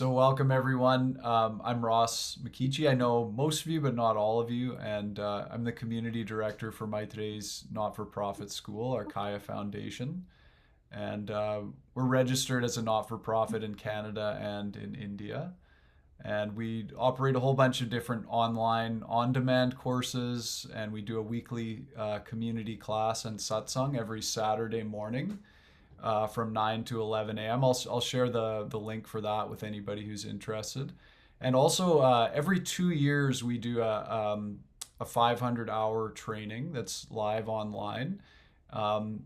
So welcome everyone. I'm Ross Mikichi. I know most of you, but not all of you, and I'm the community director for Maitreyi's not-for-profit school, Arkaya Foundation, and we're registered as a not-for-profit in Canada and in India. And we operate a whole bunch of different online on-demand courses, and we do a weekly community class and satsang every Saturday morning from 9 to 11 a.m. I'll share the link for that with anybody who's interested. And also, every 2 years, we do a 500-hour training that's live online.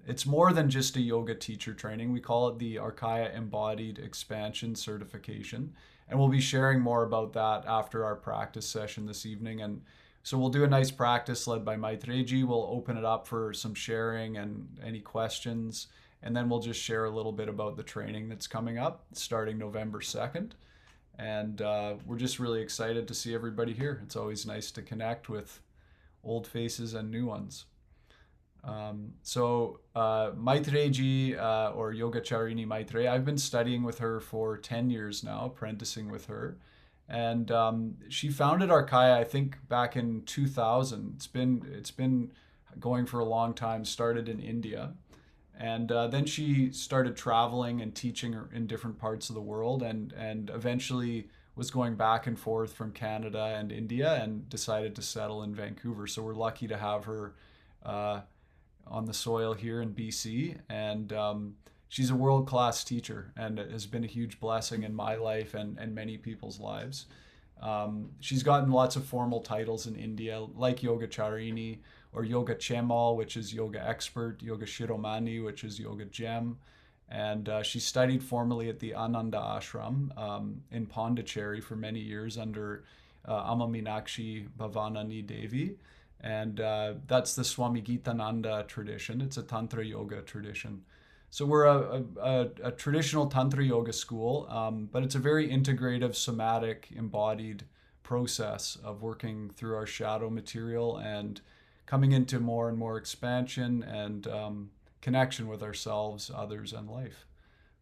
It's more than just a yoga teacher training. We call it the Arkaya Embodied Expansion Certification. And we'll be sharing more about that after our practice session this evening. And so we'll do a nice practice led by Maitreyi. We'll open it up for some sharing and any questions. And then we'll just share a little bit about the training that's coming up starting November 2nd. And we're just really excited to see everybody here. It's always nice to connect with old faces and new ones. Maitreyi or Yogacharini Maitreyi, I've been studying with her for 10 years now, apprenticing with her. And she founded Arkaya, I think, back in 2000. It's been going for a long time, started in India. And then she started traveling and teaching in different parts of the world, and eventually was going back and forth from Canada and India, and decided to settle in Vancouver. So we're lucky to have her uh, on the soil here in BC. And she's a world class teacher, and it has been a huge blessing in my life and many people's lives. She's gotten lots of formal titles in India, like Yogacharini or Yoga Chemal, which is yoga expert, Yoga Shiromani, which is yoga gem. And she studied formally at the Ananda Ashram in Pondicherry for many years under Amma Meenakshi Bhavanani Devi. And that's the Swami Gitananda tradition. It's a Tantra Yoga tradition. So we're a traditional Tantra Yoga school, but it's a very integrative, somatic, embodied process of working through our shadow material and coming into more and more expansion and connection with ourselves, others, and life.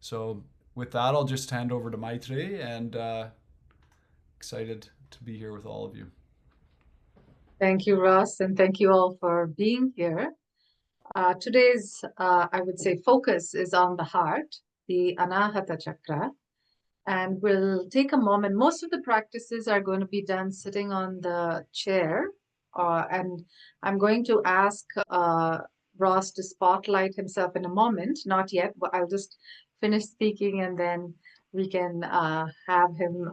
So with that, I'll just hand over to Maitreyi, and excited to be here with all of you. Thank you, Ross, and thank you all for being here. Today's, I would say, focus is on the heart, the Anahata Chakra, and we'll take a moment. Most of the practices are going to be done sitting on the chair, and I'm going to ask Ross to spotlight himself in a moment. Not yet, but I'll just finish speaking and then we can have him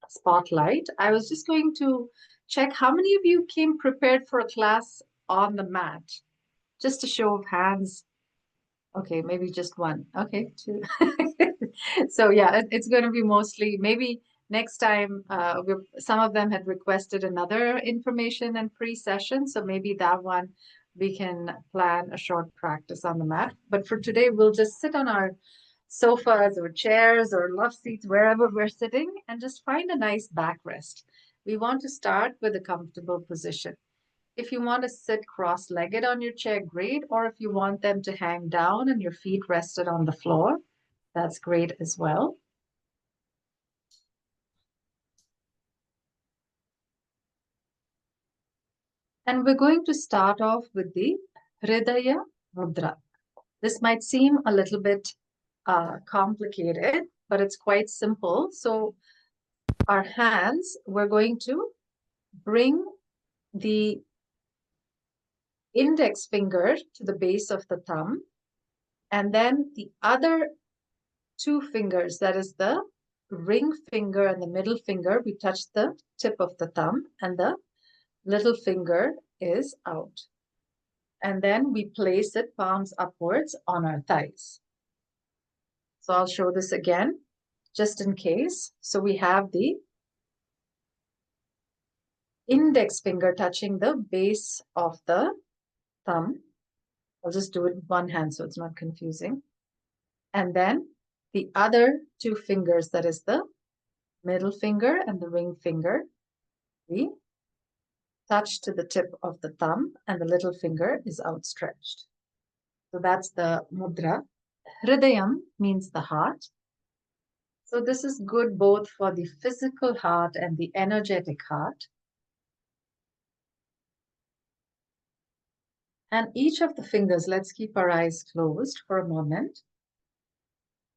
spotlight. I was just going to check how many of you came prepared for a class on the mat. Just a show of hands. Okay, maybe just one. Okay, two. So yeah, it's going to be mostly maybe next time. Some of them had requested another information and pre-session, so maybe that one we can plan a short practice on the mat. But for today, we'll just sit on our sofas or chairs or love seats, wherever we're sitting, and just find a nice backrest. We want to start with a comfortable position. If you want to sit cross-legged on your chair, great. Or if you want them to hang down and your feet rested on the floor, that's great as well. And we're going to start off with the Hridaya Mudra. This might seem a little bit complicated, but it's quite simple. So our hands, we're going to bring the index finger to the base of the thumb, and then the other two fingers, that is the ring finger and the middle finger, we touch the tip of the thumb, and the little finger is out. And then we place it palms upwards on our thighs. So I'll show this again, just in case. So we have the index finger touching the base of the thumb. I'll just do it with one hand so it's not confusing. And then the other two fingers, that is the middle finger and the ring finger, we touch to the tip of the thumb, and the little finger is outstretched. So that's the mudra. Hridayam means the heart. So this is good both for the physical heart and the energetic heart. And each of the fingers, let's keep our eyes closed for a moment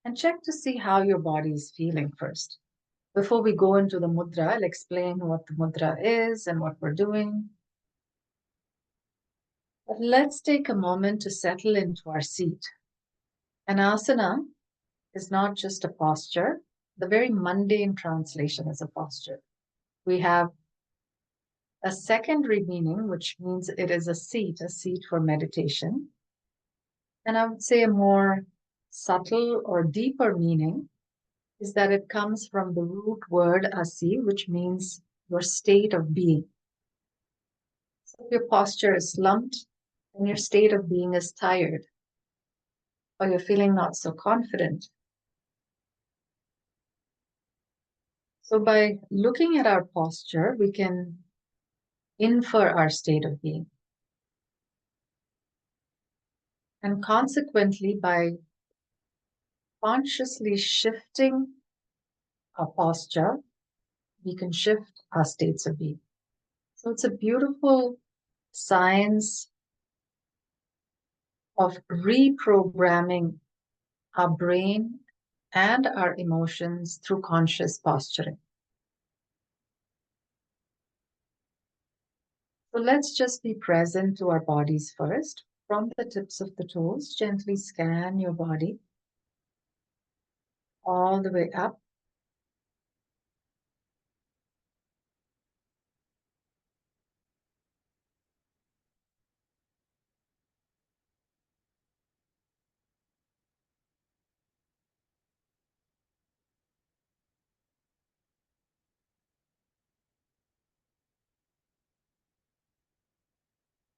and check to see how your body is feeling first. Before we go into the mudra, I'll explain what the mudra is and what we're doing. But let's take a moment to settle into our seat. An asana is not just a posture. The very mundane translation is a posture. We have a secondary meaning, which means it is a seat for meditation. And I would say a more subtle or deeper meaning is that it comes from the root word asi, which means your state of being. So if your posture is slumped and your state of being is tired, or you're feeling not so confident. So by looking at our posture, we can infer our state of being. And consequently, by consciously shifting our posture, we can shift our states of being. So it's a beautiful science of reprogramming our brain and our emotions through conscious posturing. So let's just be present to our bodies first. From the tips of the toes, gently scan your body all the way up.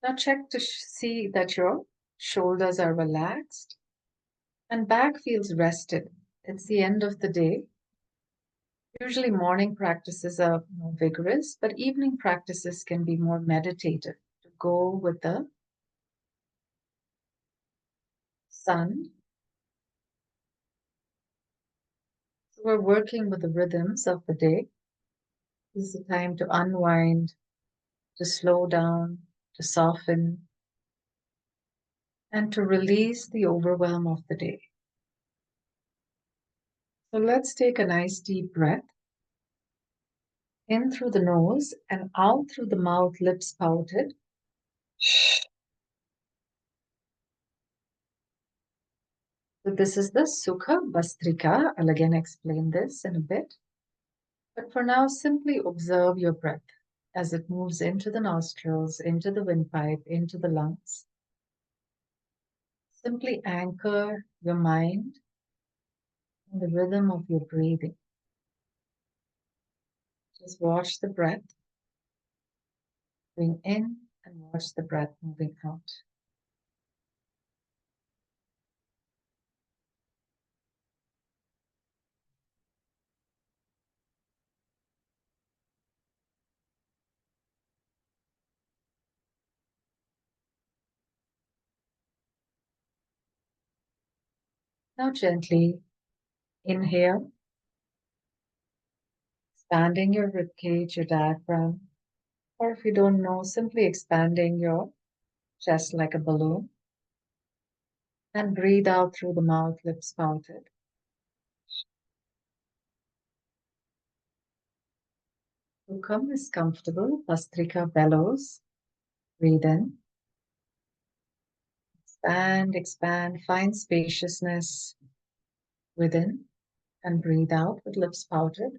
Now check to see that your shoulders are relaxed and back feels rested. It's the end of the day. Usually morning practices are more vigorous, but evening practices can be more meditative to go with the sun. So we're working with the rhythms of the day. This is the time to unwind, to slow down, to soften, and to release the overwhelm of the day. So let's take a nice deep breath. In through the nose and out through the mouth, lips pouted. So this is the Sukha Bastrika. I'll again explain this in a bit. But for now, simply observe your breath as it moves into the nostrils, into the windpipe, into the lungs. Simply anchor your mind in the rhythm of your breathing. Just watch the breath going in and watch the breath moving out. Now gently inhale, expanding your ribcage, your diaphragm, or if you don't know, simply expanding your chest like a balloon. And breathe out through the mouth, lips pouted. Sukham is comfortable. Bastrika bellows. Breathe in. Expand, expand. Find spaciousness within. And breathe out with lips pouted.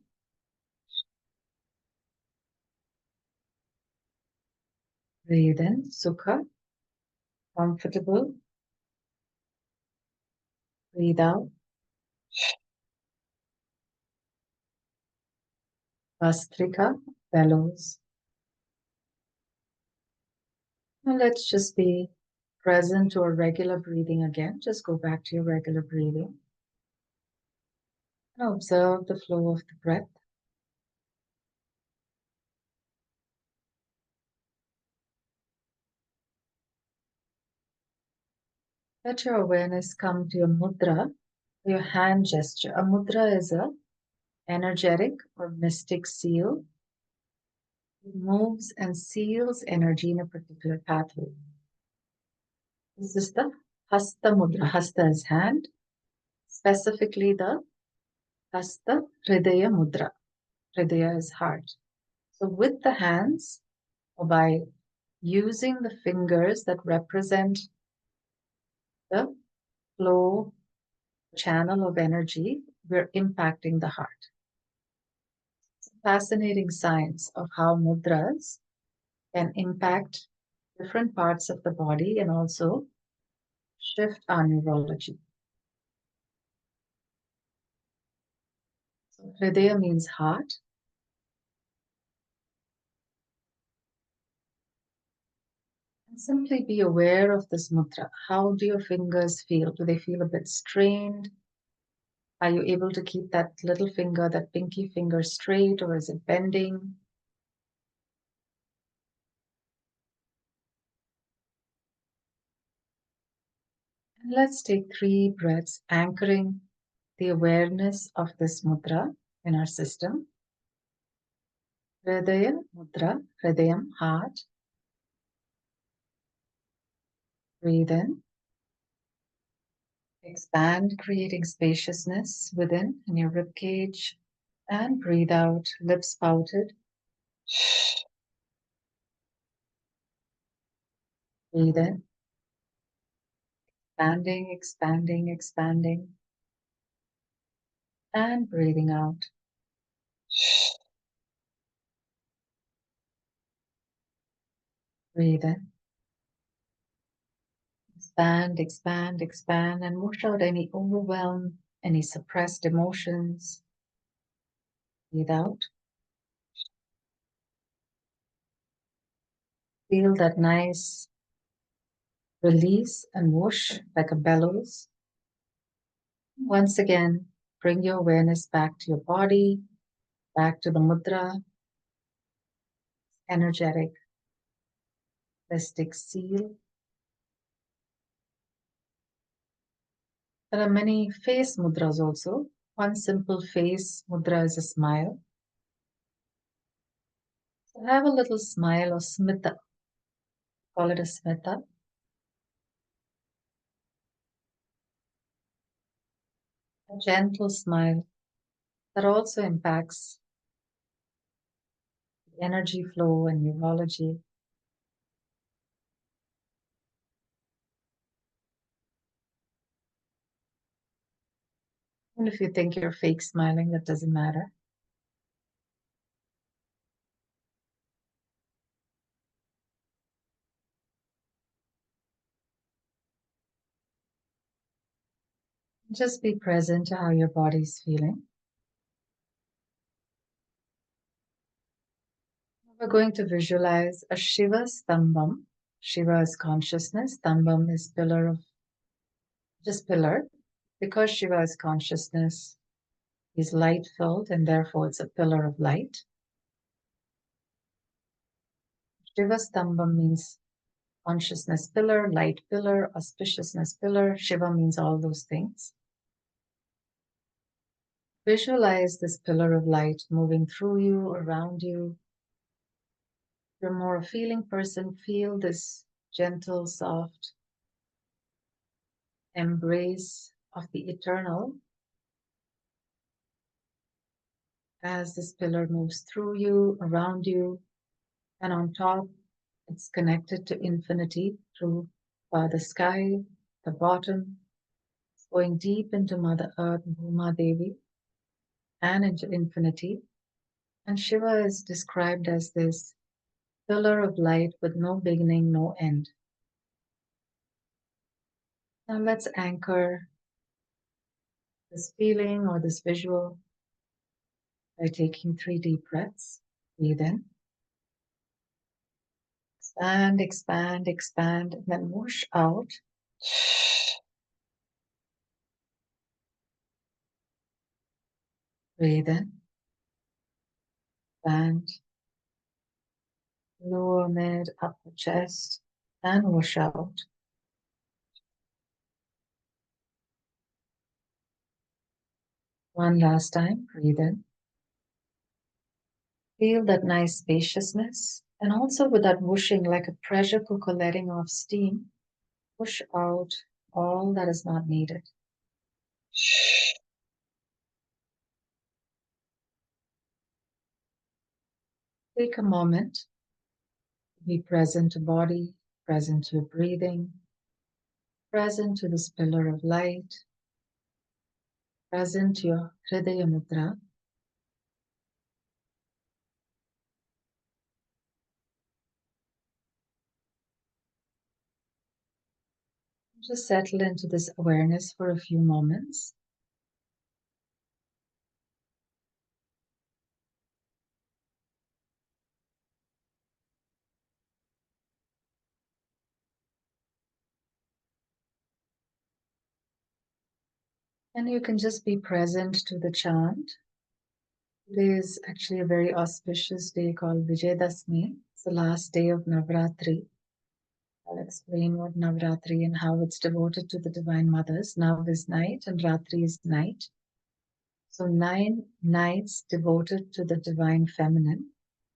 Breathe in. Sukha. Comfortable. Breathe out. Bastrika bellows. Now let's just be present to our regular breathing again. Just go back to your regular breathing. And observe the flow of the breath. Let your awareness come to your mudra, your hand gesture. A mudra is a energetic or mystic seal. It moves and seals energy in a particular pathway. This is the Hasta Mudra. Hasta is hand, specifically the Hasta Hridaya Mudra. Hridaya is heart. So with the hands, or by using the fingers that represent the flow channel of energy, we're impacting the heart. It's a fascinating science of how mudras can impact different parts of the body and also shift our neurology. So Hridaya means heart. And simply be aware of this mudra. How do your fingers feel? Do they feel a bit strained? Are you able to keep that little finger, that pinky finger straight, or is it bending? And let's take 3 breaths, anchoring the awareness of this mudra in our system. Hridaya mudra, hridayam, heart. Breathe in. Expand, creating spaciousness within in your rib cage. And breathe out, lips pouted. Breathe in. Expanding, expanding, expanding. And breathing out. Breathe in. Expand, expand, expand, and wash out any overwhelm, any suppressed emotions. Breathe out. Feel that nice release and whoosh like a bellows. Once again, bring your awareness back to your body, back to the mudra, energetic, mystic seal. There are many face mudras also. One simple face mudra is a smile. So have a little smile or smita. Call it a smita. A gentle smile that also impacts energy flow and neurology. And if you think you're fake smiling, that doesn't matter. Just be present to how your body's feeling. We're going to visualize a Shiva Stambam. Shiva is consciousness. Stambam is pillar of, just pillar. Because Shiva is consciousness, is light filled, and therefore it's a pillar of light. Shiva Stambam means consciousness pillar, light pillar, auspiciousness pillar. Shiva means all those things. Visualize this pillar of light moving through you, around you. If you're more a feeling person, feel this gentle, soft embrace of the eternal as this pillar moves through you, around you, and on top, it's connected to infinity through the sky, the bottom, going deep into Mother Earth, Bhuma Devi, and into infinity. And Shiva is described as this pillar of light with no beginning, no end. Now let's anchor this feeling or this visual by taking 3 deep breaths. Breathe in. Expand, expand, expand, and then whoosh out. Breathe in. Expand. Lower, mid, upper chest, and whoosh out. One last time. Breathe in. Feel that nice spaciousness, and also with that whooshing like a pressure cooker letting off steam, push out all that is not needed. Take a moment to be present to body, present to breathing, present to this pillar of light, present to your Hridaya Mudra. Just settle into this awareness for a few moments. And you can just be present to the chant. Today is actually a very auspicious day called Vijayadashmi. It's the last day of Navratri. I'll explain what Navratri and how it's devoted to the Divine Mothers. Nav is night and Ratri is night. So 9 nights devoted to the Divine Feminine.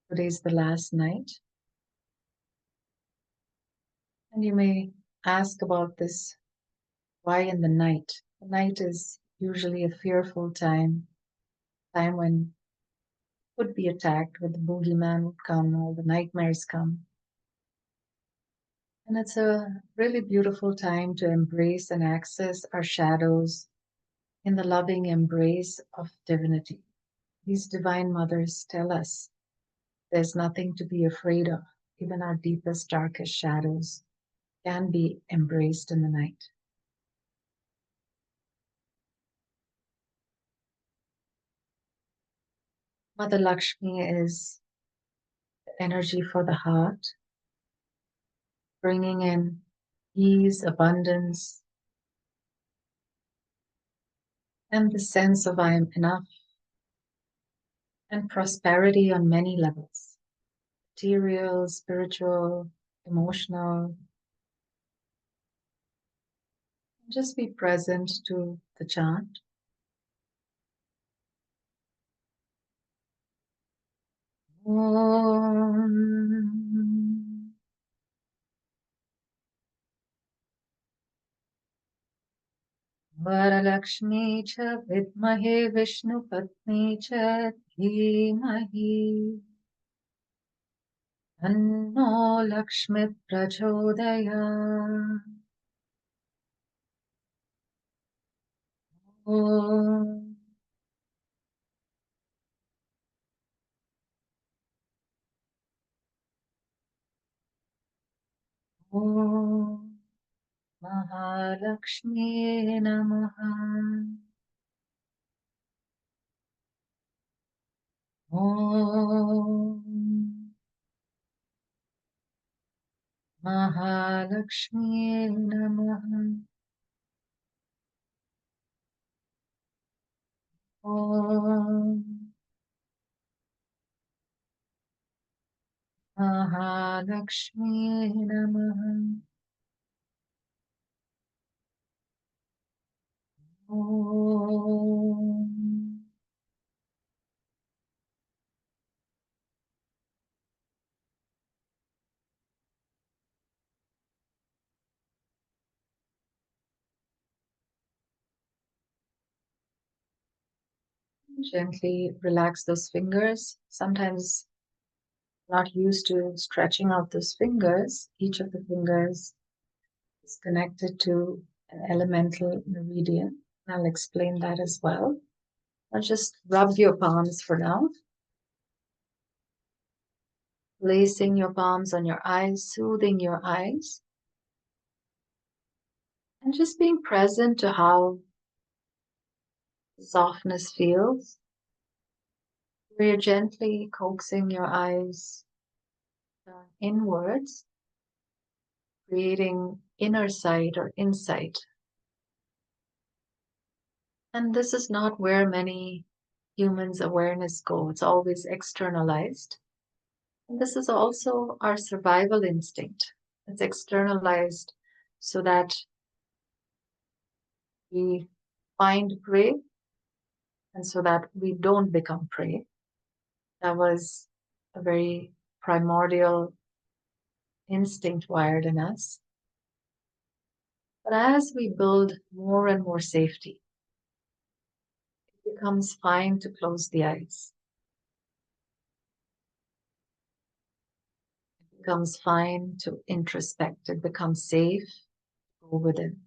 Today is the last night. And you may ask about this, why in the night? The night is usually a fearful time when could be attacked, where the boogeyman would come or the nightmares come. And it's a really beautiful time to embrace and access our shadows in the loving embrace of divinity. These divine mothers tell us there's nothing to be afraid of. Even our deepest, darkest shadows can be embraced in the night. Mother Lakshmi is the energy for the heart, bringing in ease, abundance, and the sense of I am enough, and prosperity on many levels: material, spiritual, emotional. Just be present to the chant. Om Varalakshmi cha vidmahe Vishnupatni cha dhimahi Tanno Lakshmi prachodayat. Om Om Mahalakshmi Namaha. Om Mahalakshmi Namaha. Om Mahalakshmi Namaha. Om. Gently relax those fingers. Sometimes not used to stretching out those fingers. Each of the fingers is connected to an elemental meridian. I'll explain that as well. Now just rub your palms for now. Placing your palms on your eyes, soothing your eyes. And just being present to how softness feels. Where you're gently coaxing your eyes inwards, creating inner sight or insight. And this is not where many humans' awareness go. It's always externalized. And this is also our survival instinct. It's externalized so that we find prey and so that we don't become prey. That was a very primordial instinct wired in us. But as we build more and more safety, it becomes fine to close the eyes. It becomes fine to introspect. It becomes safe to go within.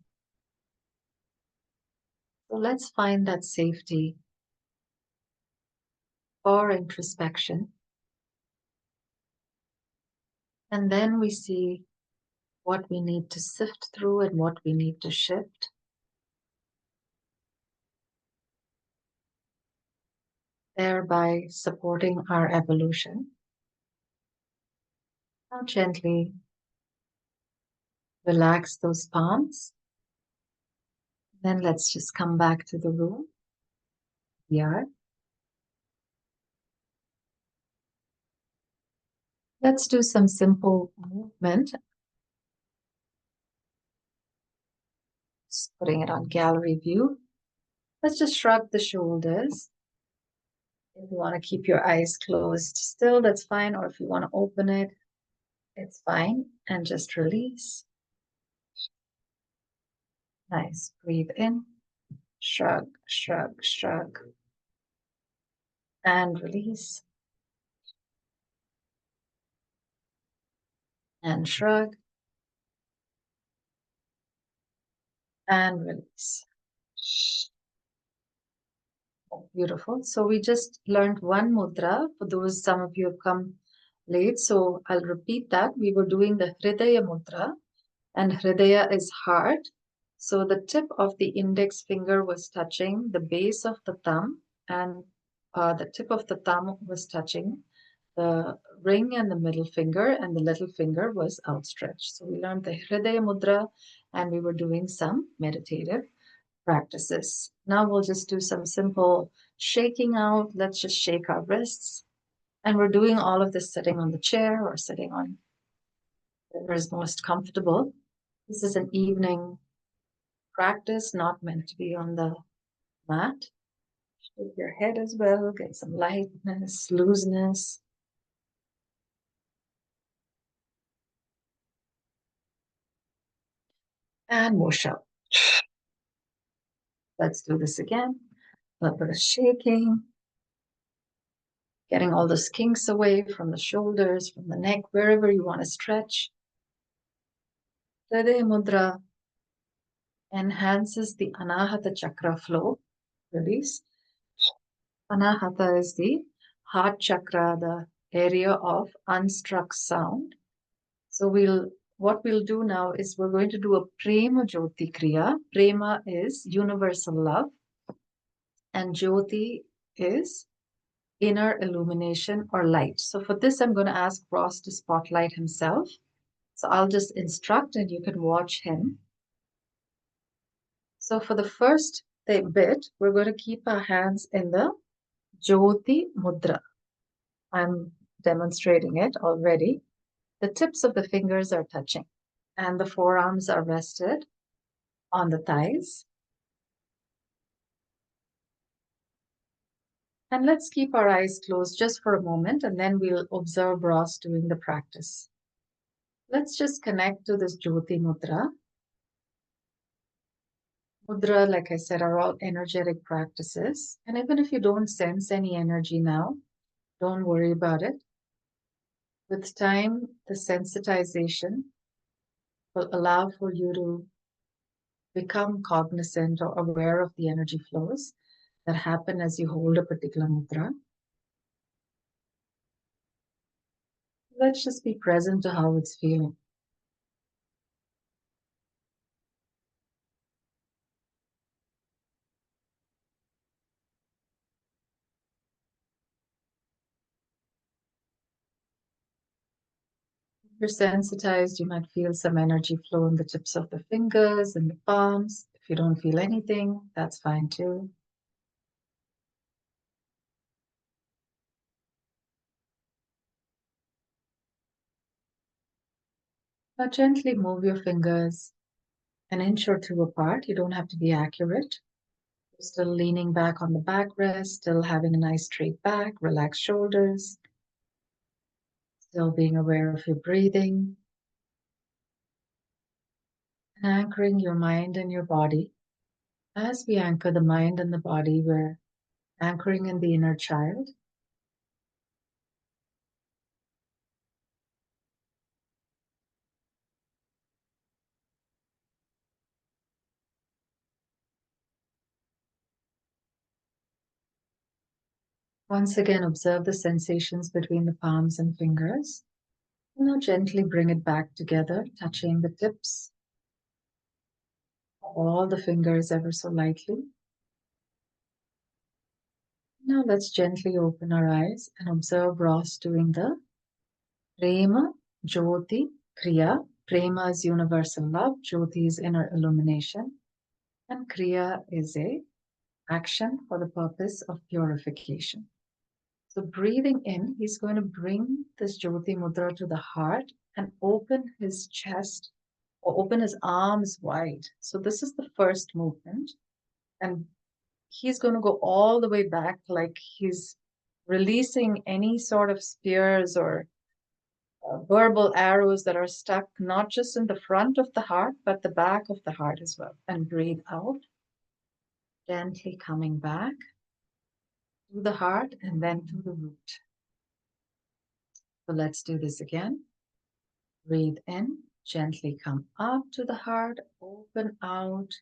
So let's find that safety for introspection. And then we see what we need to sift through and what we need to shift. Thereby supporting our evolution. Now gently relax those palms. Then let's just come back to the room. We are. Let's do some simple movement. Just putting it on gallery view. Let's just shrug the shoulders. If you want to keep your eyes closed still, that's fine. Or if you want to open it, it's fine. And just release. Nice. Breathe in. Shrug, shrug, shrug. And release. And shrug. And release. Oh, beautiful. So we just learned one mudra. For those, some of you have come late, so I'll repeat that. We were doing the Hridaya mudra, and Hridaya is heart. So the tip of the index finger was touching the base of the thumb, and the tip of the thumb was touching the ring and the middle finger, and the little finger was outstretched. So we learned the Hridaya mudra, and we were doing some meditative practices. Now we'll just do some simple shaking out. Let's just shake our wrists. And we're doing all of this sitting on the chair or sitting on whatever is most comfortable. This is an evening practice, not meant to be on the mat. Shake your head as well, get some lightness, looseness. And wash out. Let's do this again. A little bit of shaking. Getting all those kinks away from the shoulders, from the neck, wherever you want to stretch. Hridaya mudra enhances the Anahata chakra flow. Release. Anahata is the heart chakra, the area of unstruck sound. So what we'll do now is we're going to do a Prema Jyoti Kriya. Prema is universal love, and Jyoti is inner illumination or light. So for this, I'm going to ask Ross to spotlight himself. So I'll just instruct and you can watch him. So for the first bit, we're going to keep our hands in the Jyoti Mudra. I'm demonstrating it already. The tips of the fingers are touching and the forearms are rested on the thighs. And let's keep our eyes closed just for a moment and then we'll observe Ross doing the practice. Let's just connect to this Jyoti Mudra. Mudra, like I said, are all energetic practices. And even if you don't sense any energy now, don't worry about it. With time, the sensitization will allow for you to become cognizant or aware of the energy flows that happen as you hold a particular mudra. Let's just be present to how it's feeling. If you're sensitized, you might feel some energy flow in the tips of the fingers and the palms. If you don't feel anything, that's fine too. Now gently move your fingers an inch or two apart. You don't have to be accurate. You're still leaning back on the backrest, still having a nice straight back, relaxed shoulders. Still being aware of your breathing and anchoring your mind and your body. As we anchor the mind and the body, we're anchoring in the inner child. Once again, observe the sensations between the palms and fingers. Now gently bring it back together, touching the tips, all the fingers ever so lightly. Now let's gently open our eyes and observe Ross doing the Prema, Jyoti, Kriya. Prema is universal love, Jyoti is inner illumination, and Kriya is a action for the purpose of purification. So breathing in, he's going to bring this Jyoti Mudra to the heart and open his chest or open his arms wide. So this is the first movement. And he's going to go all the way back, like he's releasing any sort of spears or verbal arrows that are stuck, not just in the front of the heart, but the back of the heart as well. And breathe out, gently coming back to the heart and then to the root. So let's do this again. Breathe in, gently come up to the heart, open out,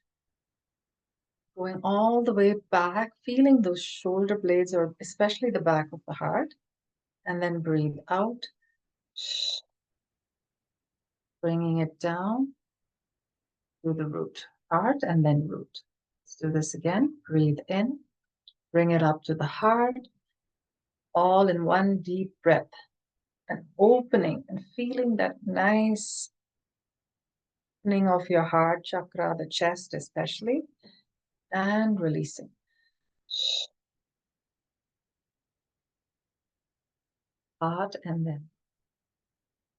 going all the way back, feeling those shoulder blades or especially the back of the heart. And then breathe out, bringing it down to the root, heart and then root. Let's do this again. Breathe in, bring it up to the heart, all in one deep breath and opening and feeling that nice opening of your heart chakra, the chest especially, and releasing. Heart and then.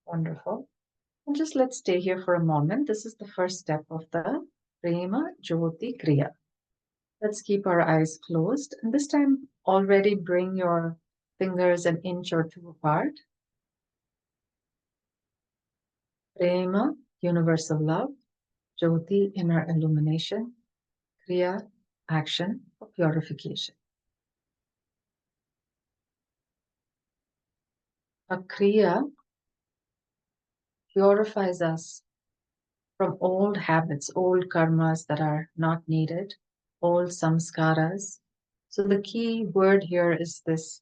Wonderful. And just let's stay here for a moment. This is the first step of the Prema Jyoti Kriya. Let's keep our eyes closed. And this time already bring your fingers an inch or two apart. Prema, universal love. Jyoti, inner illumination. Kriya, action for purification. A Kriya purifies us from old habits, old karmas that are not needed, old samskaras. So the key word here is this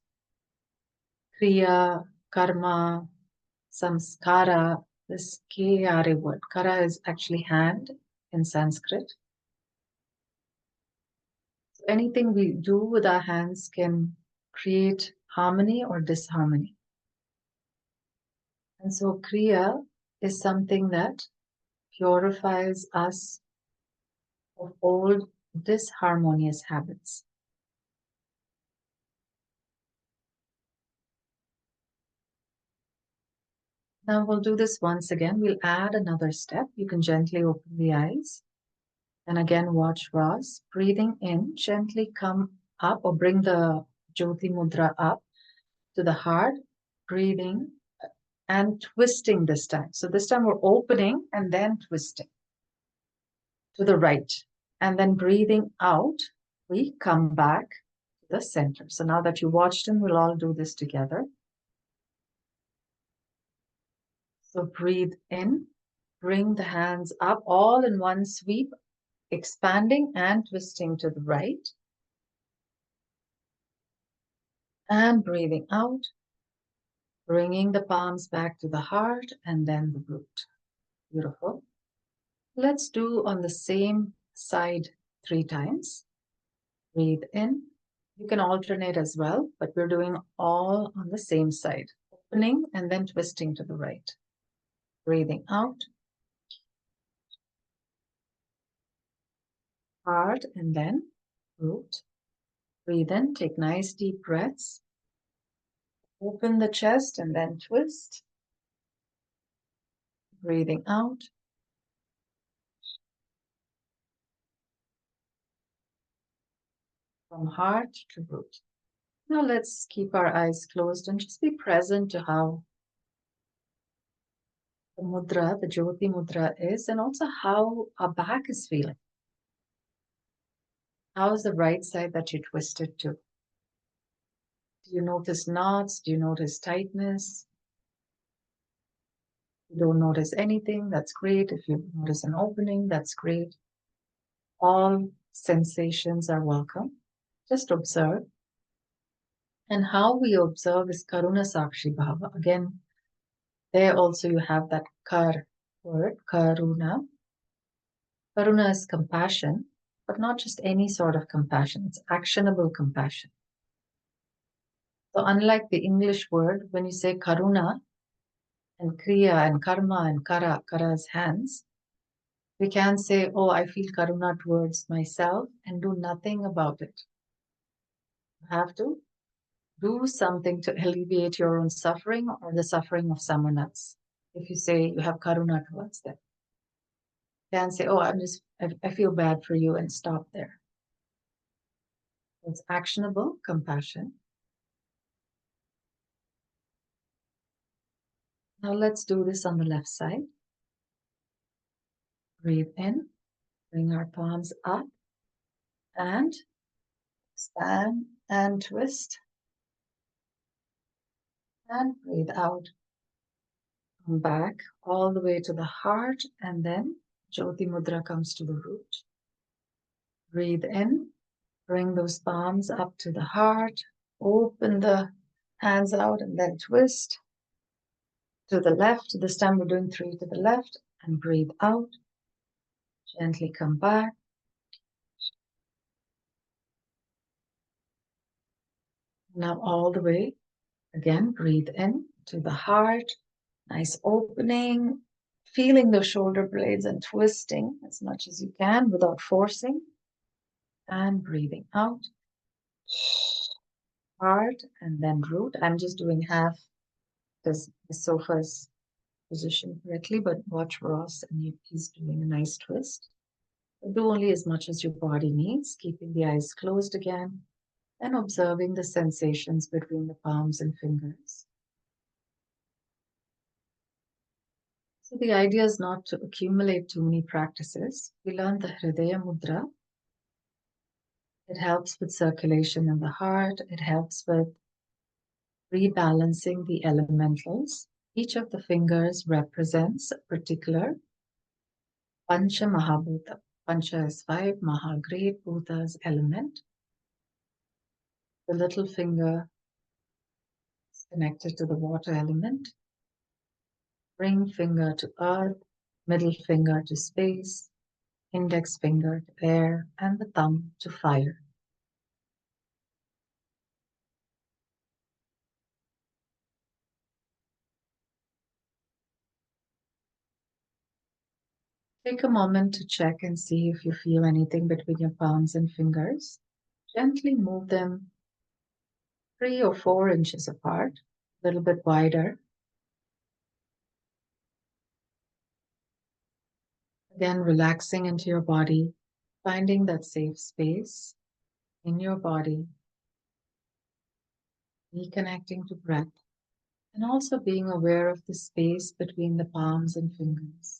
kriya, karma, samskara, this K-A-R-A word. Kara is actually hand in Sanskrit. So anything we do with our hands can create harmony or disharmony. And so kriya is something that purifies us of old disharmonious habits. Now we'll do this once again. We'll add another step. You can gently open the eyes. And again, watch Ross. Breathing in, gently come up or bring the Jyoti Mudra up to the heart. Breathing and twisting this time. So this time we're opening and then twisting to the right. And then breathing out, we come back to the center. So now that you watched him, we'll all do this together. So breathe in, bring the hands up all in one sweep, expanding and twisting to the right. And breathing out, bringing the palms back to the heart and then the root. Beautiful. Let's do on the same side 3 times. Breathe in. You can alternate as well, but we're doing all on the same side. Opening and then twisting to the right. Breathing out. Heart and then root. Breathe in, take nice deep breaths. Open the chest and then twist. Breathing out. From heart to root. Now let's keep our eyes closed and just be present to how the mudra, the Jyoti mudra is, and also how our back is feeling. How is the right side that you twisted to? Do you notice knots? Do you notice tightness? If you don't notice anything, that's great. If you notice an opening, that's great. All sensations are welcome. Just observe. And how we observe is Karuna Sakshi Bhava. Again, there also you have that kar word, Karuna. Karuna is compassion, but not just any sort of compassion. It's actionable compassion. So unlike the English word, when you say Karuna and Kriya and Karma and Kara, Kara's hands, we can say, oh, I feel Karuna towards myself and do nothing about it. You have to do something to alleviate your own suffering or the suffering of someone else. If you say you have Karuna towards them, you can say, oh, I feel bad for you and stop there. It's actionable compassion. Now let's do this on the left side. Breathe in, bring our palms up and expand and twist and breathe out. Come back all the way to the heart and then Jyoti Mudra comes to the root. Breathe in, bring those palms up to the heart, open the hands out and then twist to the left. This time we're doing 3 to the left and breathe out. Gently come back. Now all the way, again, breathe in to the heart, nice opening, feeling the shoulder blades and twisting as much as you can without forcing, and breathing out. Heart and then root. I'm just doing half because the sofa is positioned correctly, but watch Ross and he's doing a nice twist. Do only as much as your body needs, keeping the eyes closed again and observing the sensations between the palms and fingers. So the idea is not to accumulate too many practices. We learned the Hridaya Mudra. It helps with circulation in the heart. It helps with rebalancing the elementals. Each of the fingers represents a particular Pancha Mahabhuta. Pancha is 5, Maha great, Bhuta is element. The little finger is connected to the water element. Ring finger to earth, middle finger to space, index finger to air, and the thumb to fire. Take a moment to check and see if you feel anything between your palms and fingers. Gently move them 3 or 4 inches apart, a little bit wider. Again, relaxing into your body, finding that safe space in your body, reconnecting to breath, and also being aware of the space between the palms and fingers.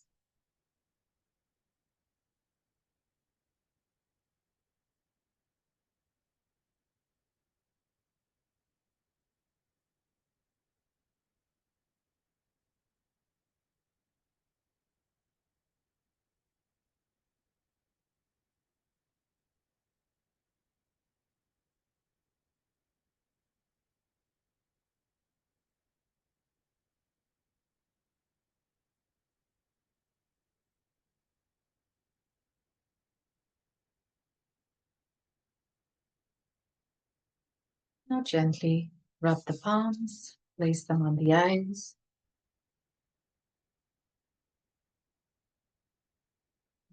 Now gently rub the palms, place them on the eyes.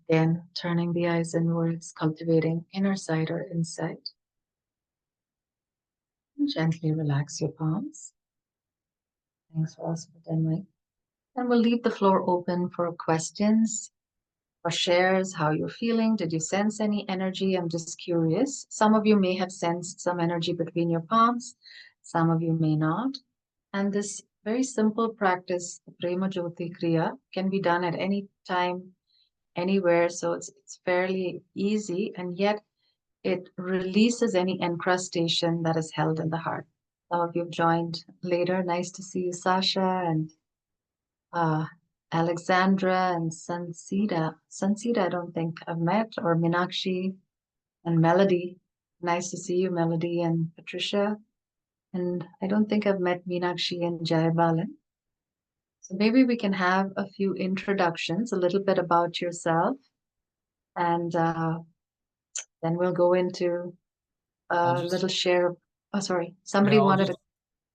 Again, turning the eyes inwards, cultivating inner sight or insight. And gently relax your palms. Thanks, Ross, for demoing. And we'll leave the floor open for questions or shares, how you're feeling. Did you sense any energy? I'm just curious. Some of you may have sensed some energy between your palms. Some of you may not. And this very simple practice, the Prema Jyoti Kriya, can be done at any time, anywhere. So it's fairly easy, and yet it releases any encrustation that is held in the heart. Some of you have joined later. Nice to see you, Sasha, and uh, Alexandra and Sansita. Sansita, I don't think I've met, or Minakshi and Melody. Nice to see you, Melody and Patricia. And I don't think I've met Meenakshi and Jayabalan. So maybe we can have a few introductions, a little bit about yourself, and then we'll go into I'll a just little share. Oh, sorry, yeah, somebody wanted to.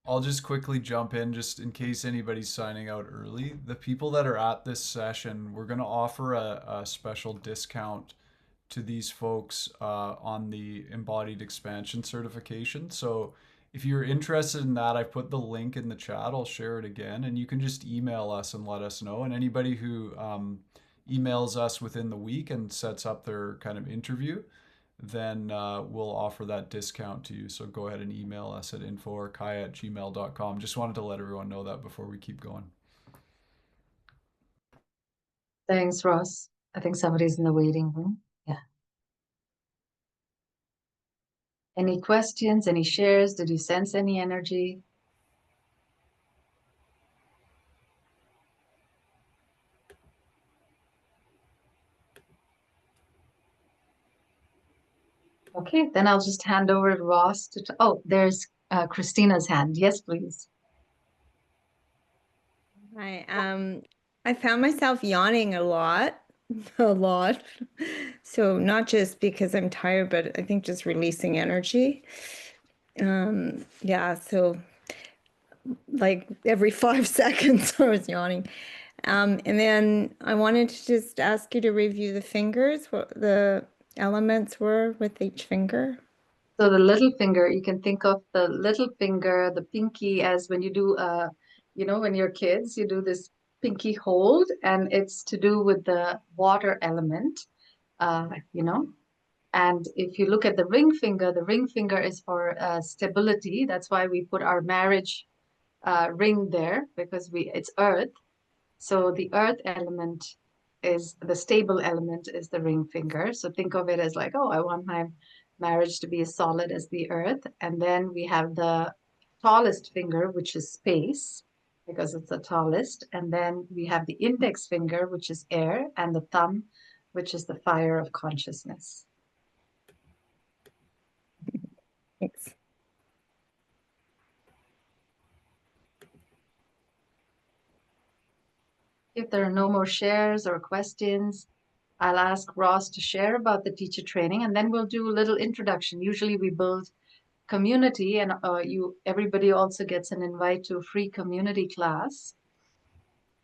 I'll just quickly jump in just in case anybody's signing out early. The people that are at this session, we're going to offer a special discount to these folks on the Embodied Expansion Certification. So if you're interested in that, I put the link in the chat. I'll share it again, and you can just email us and let us know. And anybody who emails us within the week and sets up their kind of interview, then we'll offer that discount to you. So go ahead and email us at info@arkaya@gmail.com. Just wanted to let everyone know that before we keep going. Thanks, Ross. I think somebody's in the waiting room. Yeah. Any questions? Any shares? Did you sense any energy? Okay, then I'll just hand over to Ross to. Oh, there's Christina's hand. Yes, please. I found myself yawning a lot, a lot. So not just because I'm tired, but I think just releasing energy. Yeah, so like every 5 seconds I was yawning. And then I wanted to just ask you to review the fingers, what the elements were with each finger. So the little finger, you can think of the little finger, the pinky, as when you do, when you're kids, you do this pinky hold, and it's to do with the water element, uh, you know. And if you look at the ring finger is for stability. That's why we put our marriage ring there, because it's earth. So the earth element is the stable element is the ring finger. So think of it as like, oh, I want my marriage to be as solid as the earth. And then we have the tallest finger, which is space, because it's the tallest. And then we have the index finger, which is air, and the thumb, which is the fire of consciousness. Thanks. If there are no more shares or questions, I'll ask Ross to share about the teacher training, and then we'll do a little introduction. Usually we build community, and everybody also gets an invite to a free community class,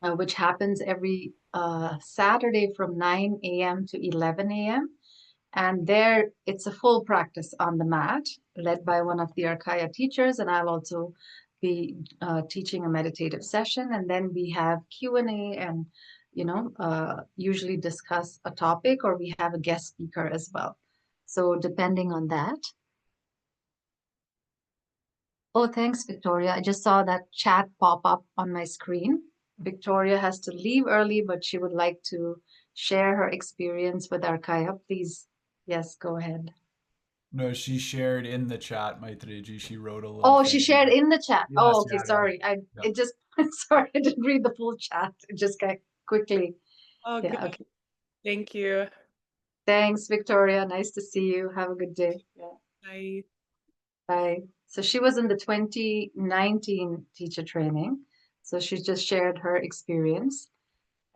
which happens every Saturday from 9 a.m. to 11 a.m. And there it's a full practice on the mat, led by one of the Arkaya teachers, and I'll also be teaching a meditative session. And then we have Q&A, and usually discuss a topic, or we have a guest speaker as well. So depending on that. Oh, thanks, Victoria. I just saw that chat pop up on my screen. Victoria has to leave early, but she would like to share her experience with Arkaya. Please, yes, go ahead. No, she shared in the chat, Maitreyi. She wrote a little Oh, thing. she shared in the chat. Yes, Oh, okay, yeah, sorry. yeah. It just sorry, I didn't read the full chat. It just got quickly. Oh, Yeah, good. okay. Thank you. Thanks, Victoria. Nice to see you. Have a good day. Yeah. Bye. Bye. So she was in the 2019 teacher training. So she just shared her experience.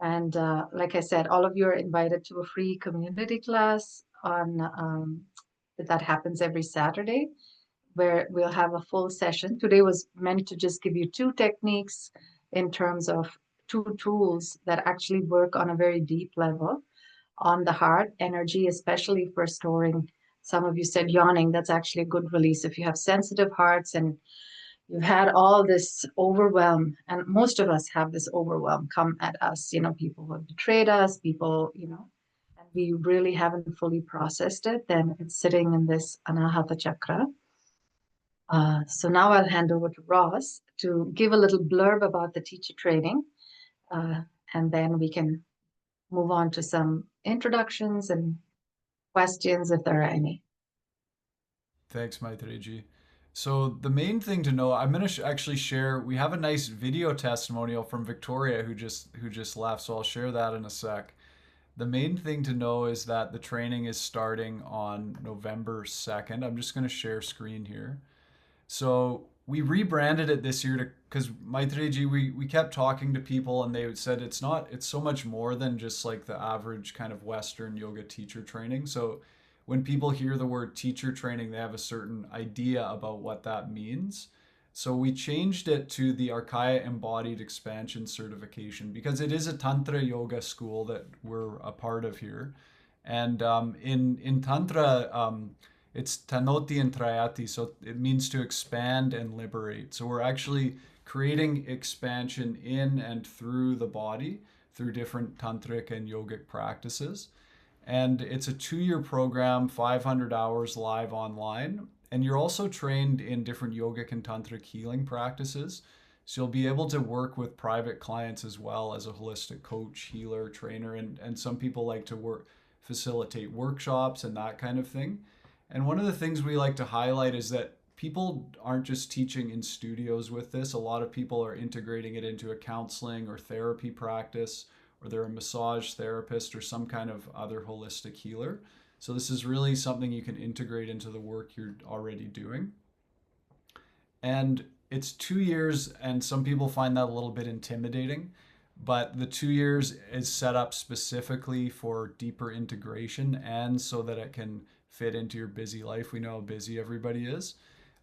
And like I said, all of you are invited to a free community class that happens every Saturday, where we'll have a full session. Today was meant to just give you two techniques in terms of two tools that actually work on a very deep level on the heart energy, especially for storing. Some of you said yawning. That's actually a good release. If you have sensitive hearts and you've had all this overwhelm, and most of us have this overwhelm come at us, people who have betrayed us, people, and we really haven't fully processed it, then it's sitting in this Anahata chakra. So now I'll hand over to Ross to give a little blurb about the teacher training, and then we can move on to some introductions and questions if there are any. Thanks, Maitreyi. So the main thing to know, I'm going to actually share. We have a nice video testimonial from Victoria who just left, so I'll share that in a sec. The main thing to know is that the training is starting on November 2nd. I'm just going to share screen here. So we rebranded it this year to because Maitreyi, we kept talking to people and they said it's so much more than just like the average kind of Western yoga teacher training. So when people hear the word teacher training, they have a certain idea about what that means. So we changed it to the Arkaya Embodied Expansion Certification because it is a Tantra yoga school that we're a part of here. And in Tantra, it's Tanoti and Trayati, so it means to expand and liberate. So we're actually creating expansion in and through the body through different tantric and yogic practices. And it's a 2 year program, 500 hours live online. And you're also trained in different yogic and tantric healing practices. So you'll be able to work with private clients as well as a holistic coach, healer, trainer, and some people like to facilitate workshops and that kind of thing. And one of the things we like to highlight is that people aren't just teaching in studios with this. A lot of people are integrating it into a counseling or therapy practice, or they're a massage therapist or some kind of other holistic healer. So this is really something you can integrate into the work you're already doing. And it's 2 years, and some people find that a little bit intimidating, but the 2 years is set up specifically for deeper integration and so that it can fit into your busy life. We know how busy everybody is.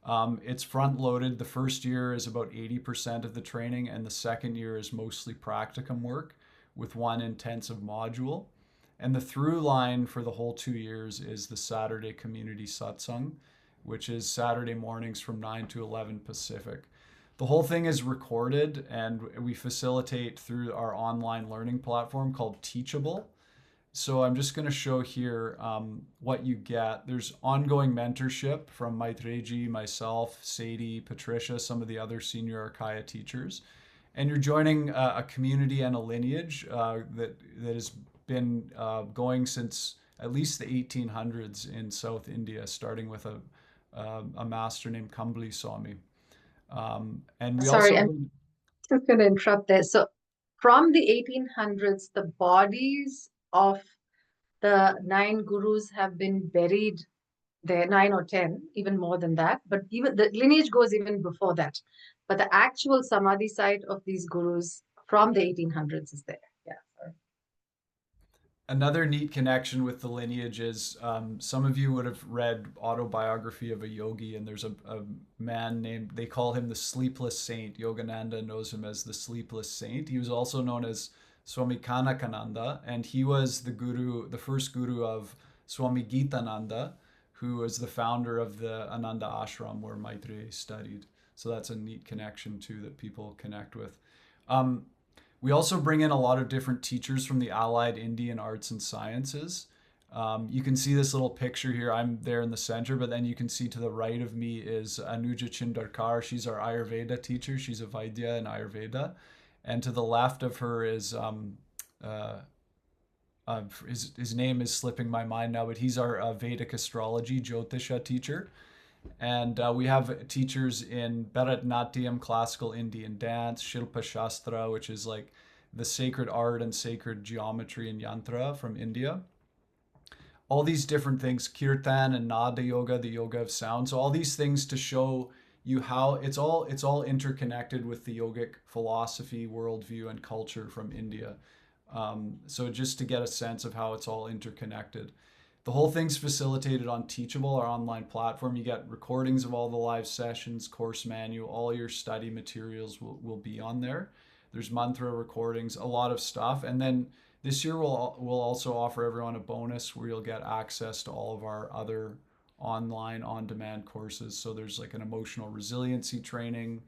It's front loaded. The first year is about 80% of the training, and the second year is mostly practicum work with one intensive module. And the through line for the whole 2 years is the Saturday community satsang, which is Saturday mornings from 9 to 11 Pacific. The whole thing is recorded and we facilitate through our online learning platform called Teachable. So I'm just going to show here what you get. There's ongoing mentorship from Maitreyi, myself, Sadie, Patricia, some of the other senior Arkaya teachers. And you're joining a community and a lineage that has been going since at least the 1800s in South India, starting with a master named Kambli Swami. And we Sorry, also... I'm just going to interrupt there. So from the 1800s, the bodies of the 9 gurus have been buried there, 9 or 10, even more than that. But even the lineage goes even before that. But the actual samadhi site of these gurus from the 1800s is there. Yeah, sorry. Another neat connection with the lineage is some of you would have read Autobiography of a Yogi, and there's a man named, they call him the Sleepless Saint. Yogananda knows him as the Sleepless Saint. He was also known as Swami Kanakananda, and he was the guru, the first guru of Swami Gitananda, who was the founder of the Ananda Ashram where Maitreyi studied. So that's a neat connection too that people connect with. We also bring in a lot of different teachers from the allied Indian arts and sciences. You can see this little picture here. I'm there in the center, but then you can see to the right of me is Anuja Chindarkar. She's our Ayurveda teacher. She's a Vaidya in Ayurveda. And to the left of her is, his name is slipping my mind now, but he's our Vedic astrology Jyotisha teacher. And we have teachers in Bharatanatyam, classical Indian dance, Shilpa Shastra, which is like the sacred art and sacred geometry and yantra from India. All these different things, kirtan and nada yoga, the yoga of sound. So all these things to show you how it's all interconnected with the yogic philosophy, worldview, and culture from India. So just to get a sense of how it's all interconnected. The whole thing's facilitated on Teachable, our online platform. You get recordings of all the live sessions, course manual, all your study materials will be on there. There's mantra recordings, a lot of stuff. And then this year we'll also offer everyone a bonus where you'll get access to all of our other online on-demand courses. So there's like an emotional resiliency training.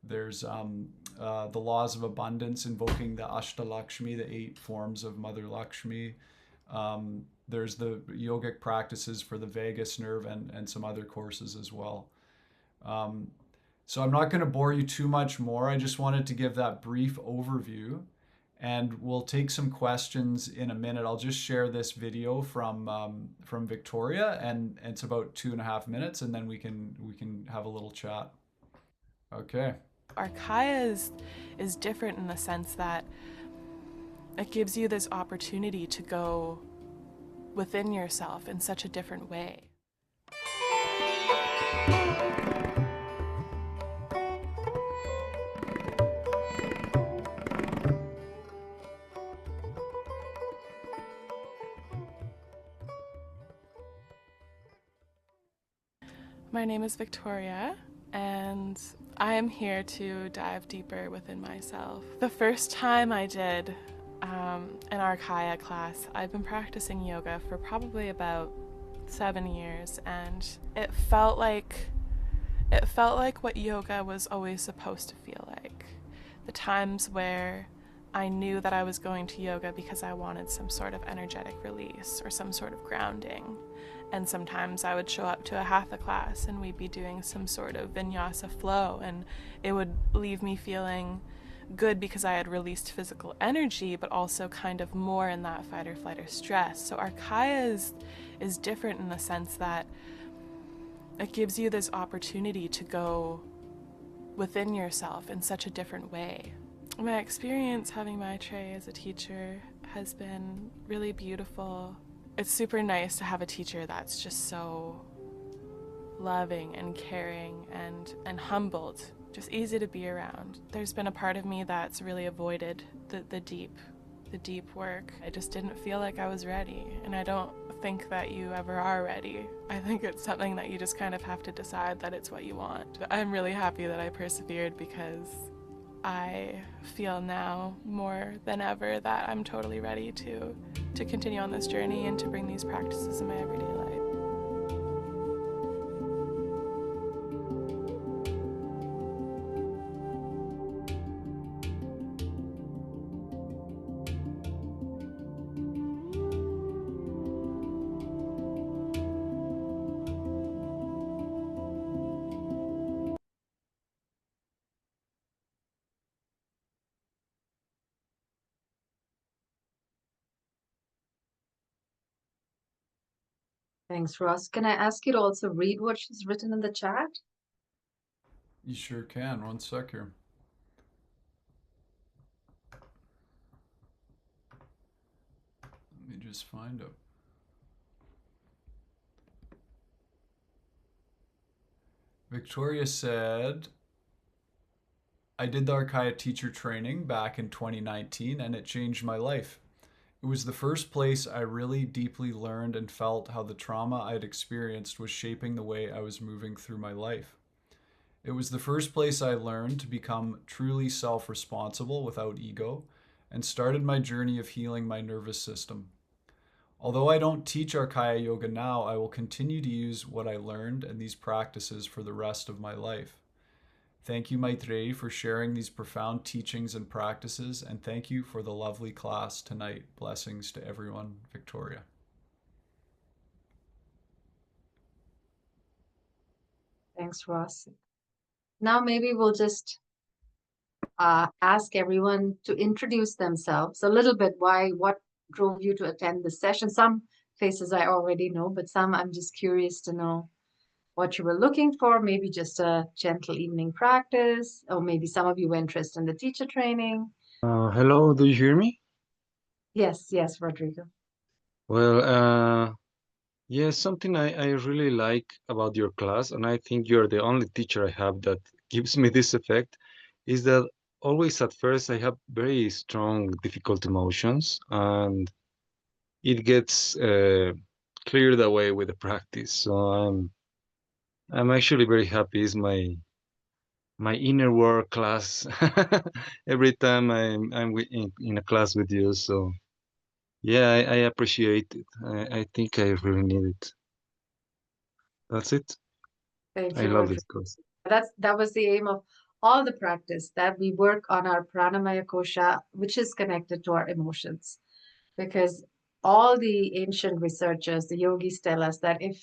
There's the laws of abundance, invoking the Ashtalakshmi, the 8 forms of Mother Lakshmi. There's the yogic practices for the vagus nerve and some other courses as well. So I'm not going to bore you too much more. I just wanted to give that brief overview, and we'll take some questions in a minute. I'll just share this video from Victoria, and it's about 2.5 minutes, and then we can have a little chat. Okay. Arkaya is different in the sense that it gives you this opportunity to go within yourself in such a different way. My name is Victoria, and I am here to dive deeper within myself. The first time I did an Arkaya class, I've been practicing yoga for probably about 7 years, and it felt like what yoga was always supposed to feel like. The times where I knew that I was going to yoga because I wanted some sort of energetic release or some sort of grounding. And sometimes I would show up to a hatha class and we'd be doing some sort of vinyasa flow, and it would leave me feeling good because I had released physical energy, but also kind of more in that fight or flight or stress. So Arkaya is different in the sense that it gives you this opportunity to go within yourself in such a different way. My experience having Maitreyi as a teacher has been really beautiful. It's super nice to have a teacher that's just so loving and caring and humbled, just easy to be around. There's been a part of me that's really avoided the deep work. I just didn't feel like I was ready, and I don't think that you ever are ready. I think it's something that you just kind of have to decide that it's what you want. I'm really happy that I persevered, because I feel now more than ever that I'm totally ready to continue on this journey and to bring these practices in my everyday life. Thanks, Ross. Can I ask you to also read what she's written in the chat? You sure can. One sec here. Let me just find it. Victoria said, I did the Arkaya teacher training back in 2019, and it changed my life. It was the first place I really deeply learned and felt how the trauma I'd experienced was shaping the way I was moving through my life. It was the first place I learned to become truly self-responsible without ego, and started my journey of healing my nervous system. Although I don't teach Arkaya Yoga now, I will continue to use what I learned and these practices for the rest of my life. Thank you, Maitreyi, for sharing these profound teachings and practices, and thank you for the lovely class tonight. Blessings to everyone, Victoria. Thanks, Ross. Now maybe we'll just ask everyone to introduce themselves a little bit. What drove you to attend this session? Some faces I already know, but some I'm just curious to know what you were looking for. Maybe just a gentle evening practice, or maybe some of you were interested in the teacher training. Hello, do you hear me? Yes, yes, Rodrigo. Well, yes, something I really like about your class, and I think you're the only teacher I have that gives me this effect, is that always at first I have very strong, difficult emotions, and it gets cleared away with the practice. So I'm actually very happy. It's my inner work class every time I'm in a class with you. So. Yeah, I appreciate it. I think I really need it. That's it. Thank I you, love Rodrigo. this course. That was the aim of all the practice, that we work on our pranamaya kosha, which is connected to our emotions. Because all the ancient researchers, the yogis, tell us that if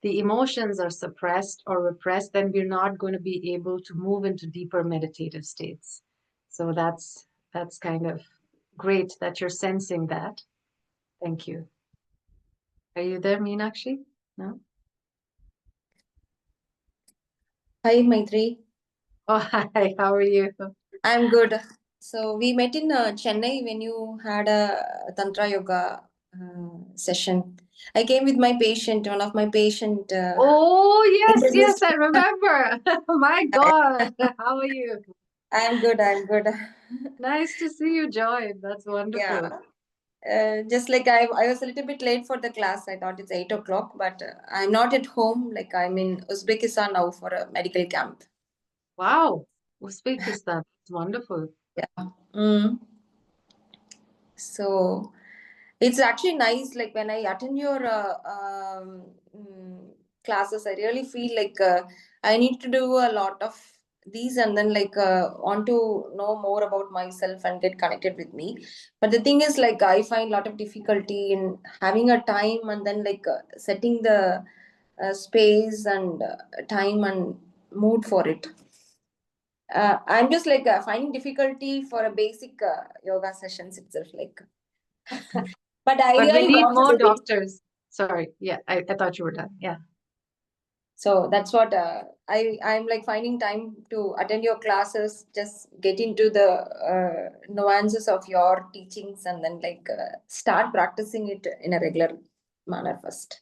the emotions are suppressed or repressed, then we're not going to be able to move into deeper meditative states. So that's kind of great that you're sensing that. Thank you. Are you there, Meenakshi? No? Hi, Maitreyi. Oh, hi. How are you? I'm good. So we met in Chennai when you had a Tantra Yoga session. I came with my patient, one of my patient. Oh, yes, Introduced. I remember. My God. How are you? I'm good. I'm good. Nice to see you join. That's wonderful. Yeah. Just like I was a little bit late for the class. I thought it's 8 o'clock, but I'm not at home. Like I'm in Uzbekistan now for a medical camp. Wow. Uzbekistan. It's wonderful. Yeah. Mm. So it's actually nice. Like when I attend your classes, I really feel like I need to do a lot of these and then like want to know more about myself and get connected with me. But the thing is, like I find a lot of difficulty in having a time and then like setting the space and time and mood for it. I'm just like finding difficulty for a basic yoga sessions itself, like. But I But we really need want to more do it. doctors. Sorry. Yeah, I thought you were done. Yeah. So that's what I'm like finding time to attend your classes, just get into the nuances of your teachings and then like start practicing it in a regular manner first.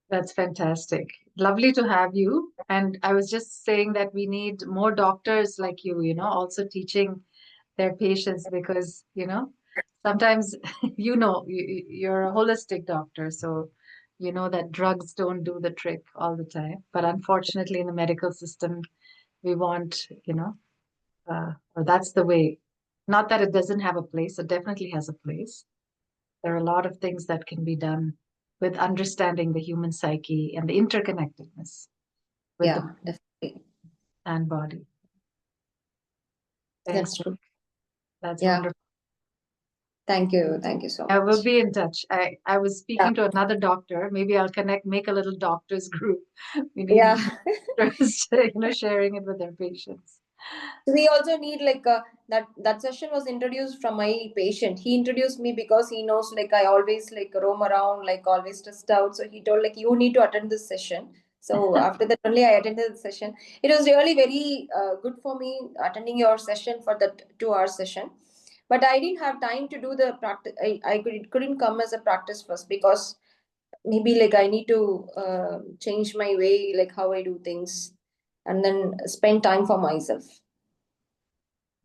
That's fantastic. Lovely to have you. And I was just saying that we need more doctors like you, also teaching their patients because, sometimes, you're a holistic doctor. So, you know that drugs don't do the trick all the time. But unfortunately, in the medical system, we want, or that's the way. Not that it doesn't have a place, it definitely has a place. There are a lot of things that can be done with understanding the human psyche and the interconnectedness with the Yeah, definitely. and body. Thanks. That's true. That's Yeah. wonderful. Thank you. Thank you so I will much. be in touch. I was speaking to another doctor. Maybe I'll make a little doctors group. We need Yeah. doctors, sharing it with their patients. We also need like that session was introduced from my patient. He introduced me because he knows like I always like roam around, like always stressed out. So he told like you need to attend this session. So after that only I attended the session. It was really very good for me attending your session for that 2 hour session. But I didn't have time to do the practice. It couldn't come as a practice first because maybe like I need to change my way, like how I do things, and then spend time for myself.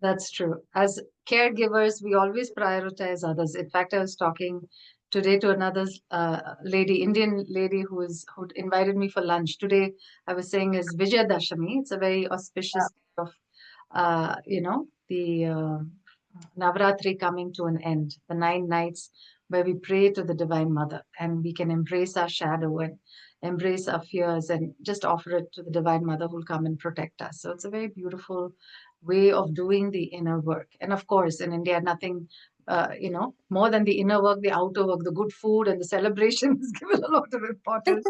That's true. As caregivers, we always prioritize others. In fact, I was talking today to another lady, Indian lady who invited me for lunch. Today, I was saying is Vijay Dashami. It's a very auspicious day of, the Navratri coming to an end, the 9 nights where we pray to the Divine Mother and we can embrace our shadow and embrace our fears and just offer it to the Divine Mother who will come and protect us. So it's a very beautiful way of doing the inner work. And of course, in India, nothing, more than the inner work, the outer work, the good food and the celebration is given a lot of importance.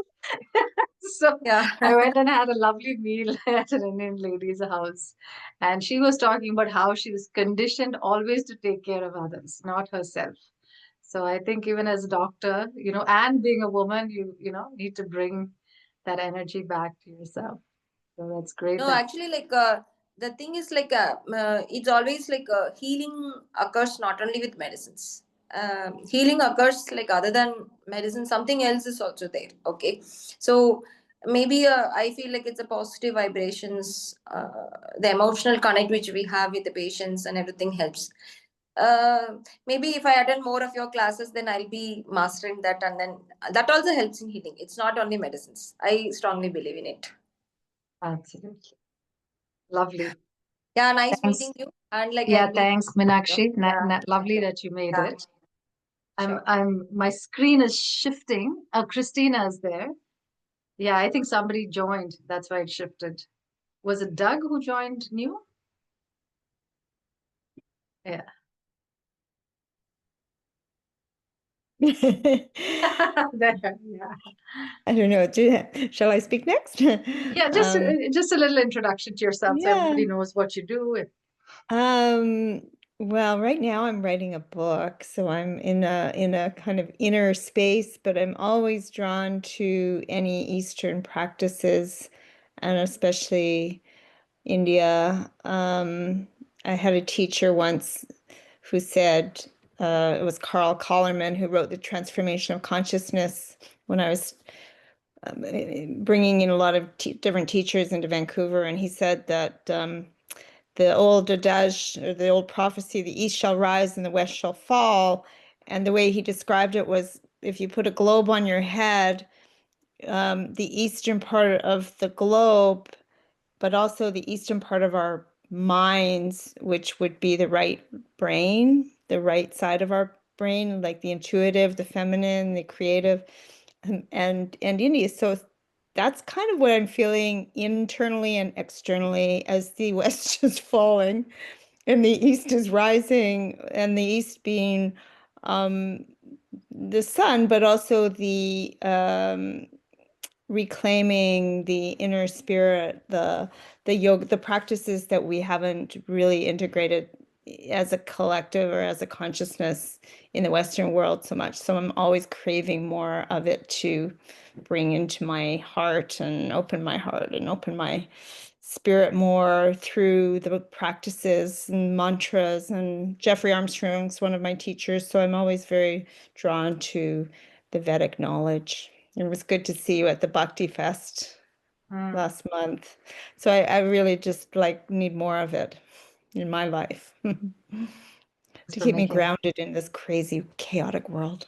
So Yeah. I went and had a lovely meal at an Indian lady's house. And she was talking about how she was conditioned always to take care of others, not herself. So I think even as a doctor, and being a woman, you need to bring that energy back to yourself. So that's great. No, actually, like the thing is like it's always like healing occurs not only with medicines. Healing occurs like other than medicine, something else is also there. Okay, so maybe I feel like it's a positive vibrations, the emotional connect which we have with the patients and everything helps. Maybe if I attend more of your classes, then I'll be mastering that, and then that also helps in healing. It's not only medicines. I strongly believe in it. Absolutely. Lovely. Yeah, nice Thanks. meeting you. And like Yeah, I'll be thanks, Meenakshi. yeah. Lovely that you made Yeah. it. Sure. My screen is shifting. Christina is there. Yeah, I think somebody joined. That's why it shifted. Was it Doug who joined new? Yeah. There, yeah. I don't know. Shall I speak next? Yeah, just a little introduction to yourself so yeah. everybody knows what you do. Well, right now I'm writing a book, so I'm in a kind of inner space, but I'm always drawn to any Eastern practices, and especially India. I had a teacher once who said, it was Carl Collerman who wrote The Transformation of Consciousness when I was bringing in a lot of different teachers into Vancouver, and he said that the old adage, or the old prophecy, the East shall rise and the West shall fall, and the way he described it was, if you put a globe on your head, the eastern part of the globe, but also the eastern part of our minds, which would be the right brain, the right side of our brain, like the intuitive, the feminine, the creative, and India. So that's kind of what I'm feeling internally and externally, as the West is falling and the East is rising, and the East being the sun, but also the reclaiming the inner spirit, the yoga, the practices that we haven't really integrated as a collective or as a consciousness in the Western world so much. So I'm always craving more of it to bring into my heart and open my heart and open my spirit more through the practices and mantras. And Jeffrey Armstrong's one of my teachers, so I'm always very drawn to the Vedic knowledge. It was good to see you at the Bhakti Fest last month. So I really just need more of it in my life to keep me grounded in this crazy, chaotic world.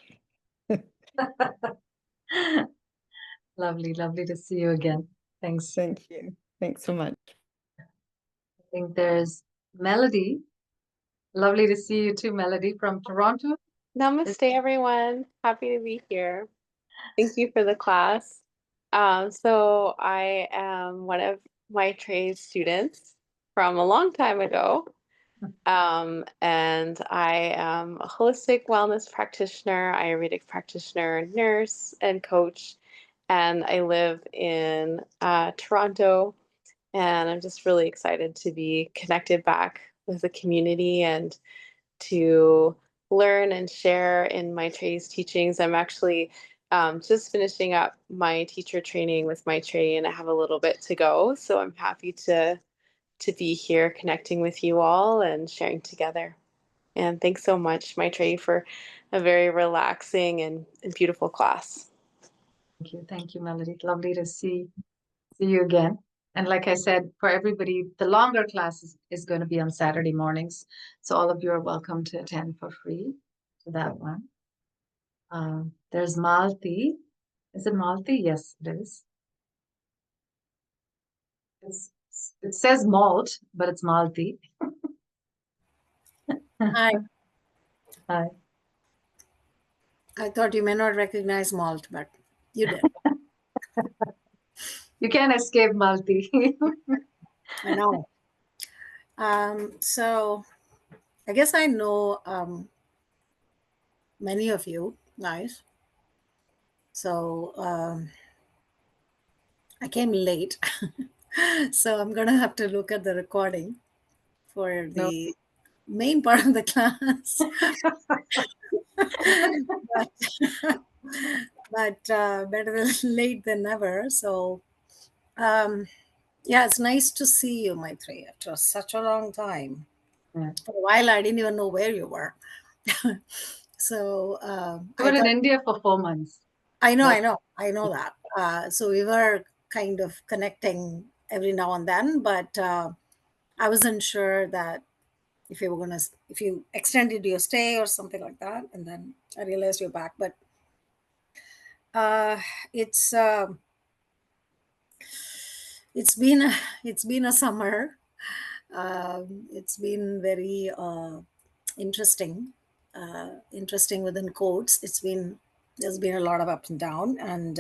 Lovely, lovely to see you again. Thanks. Thank you. Thanks so much. I think there's Melody. Lovely to see you too, Melody, from Toronto. Namaste, everyone. Happy to be here. Thank you for the class. So I am one of Maitreyi's students from a long time ago. And I am a holistic wellness practitioner, Ayurvedic practitioner, nurse, and coach. And I live in Toronto. And I'm just really excited to be connected back with the community and to learn and share in Maitreyi's teachings. I'm actually just finishing up my teacher training with Maitreyi, and I have a little bit to go. So I'm happy to be here connecting with you all and sharing together. And thanks so much, Maitreyi, for a very relaxing and beautiful class. Thank you, Melody. Lovely to see you again. And like I said, for everybody, the longer class is going to be on Saturday mornings. So all of you are welcome to attend for free to that one. There's Malti. Is it Malti? Yes, it is. It says malt, but it's Malti. Hi. Hi. I thought you may not recognize malt, but you did. You can't escape Malti. I know. So I guess I know many of you guys. So I came late. So I'm going to have to look at the recording for the main part of the class. but better late than never. So yeah, it's nice to see you, Maitreyi, after such a long time. Yeah. For a while, I didn't even know where you were. So you were in India for 4 months. I know that. So we were kind of connecting every now and then, but I wasn't sure that if you extended your stay or something like that, and then I realized you're back. But it's been a summer. It's been very interesting. Interesting within quotes. There's been a lot of up and down, and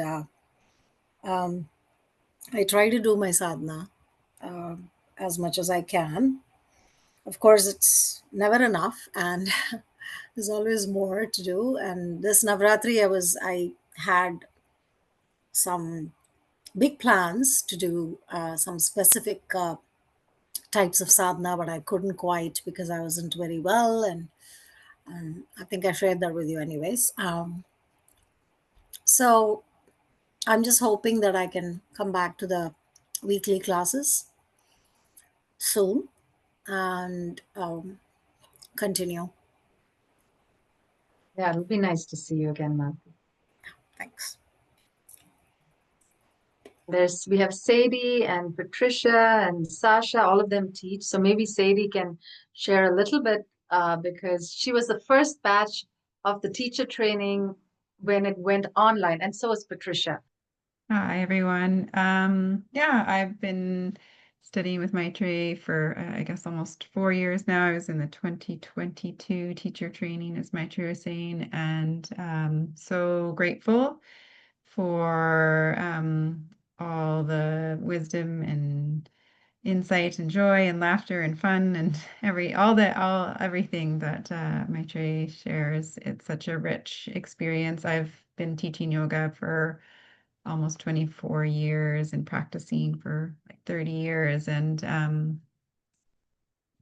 I try to do my sadhana as much as I can. Of course, it's never enough, and there's always more to do. And this Navratri, I had some big plans to do some specific types of sadhana, but I couldn't quite because I wasn't very well. And I think I shared that with you anyways. So I'm just hoping that I can come back to the weekly classes soon and continue. Yeah, it'll be nice to see you again, Malti. Thanks. We have Sadie and Patricia and Sasha, all of them teach. So maybe Sadie can share a little bit because she was the first batch of the teacher training when it went online, and so is Patricia. Hi, everyone. Yeah, I've been studying with Maitreyi for, I guess, almost 4 years now. I was in the 2022 teacher training, as Maitreyi was saying, and so grateful for all the wisdom and insight and joy and laughter and fun and everything that Maitreyi shares. It's such a rich experience. I've been teaching yoga for almost 24 years and practicing for like 30 years. And